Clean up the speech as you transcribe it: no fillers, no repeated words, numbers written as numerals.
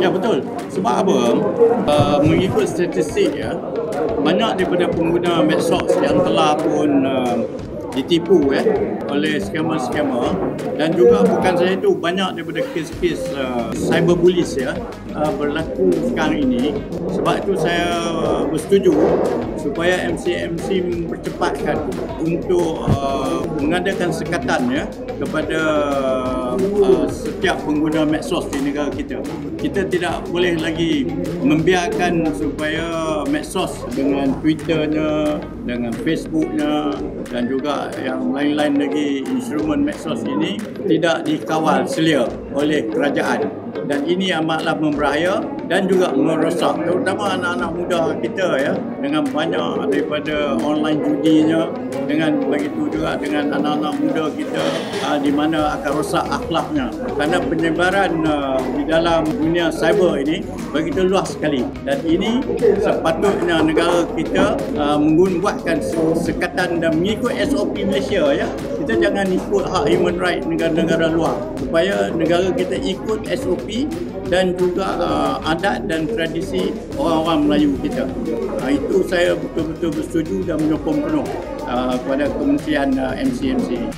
Ya betul. Sebab apa? Mengikut statistik ya, banyak daripada pengguna medsos yang telah pun ditipu oleh scammer-scammer, dan juga bukan sahaja itu, banyak daripada kes-kes cyberbullies berlaku sekarang ini. Sebab itu saya bersetuju supaya MCMC mempercepatkan untuk mengadakan sekatan kepada setiap pengguna medsos di negara kita. Kita tidak boleh lagi membiarkan supaya medsos dengan Twitternya, dengan Facebooknya, dan juga yang lain-lain lagi instrumen medsos ini tidak dikawal selia oleh kerajaan. Dan ini amatlah memberaya dan juga merosak, terutama anak-anak muda kita dengan banyak daripada online judinya, dengan begitu juga dengan anak-anak muda kita di mana akan rosak akhlaknya, kerana penyebaran di dalam dunia cyber ini begitu luas sekali. Dan ini sepatutnya negara kita membuatkan sekatan dan mengikut SOP Malaysia kita jangan ikut hak human right negara-negara luar, supaya negara kita ikut SOP dan juga adat dan tradisi orang-orang Melayu kita. Itu saya betul-betul bersetuju dan menyokong penuh kepada Kementerian MCMC.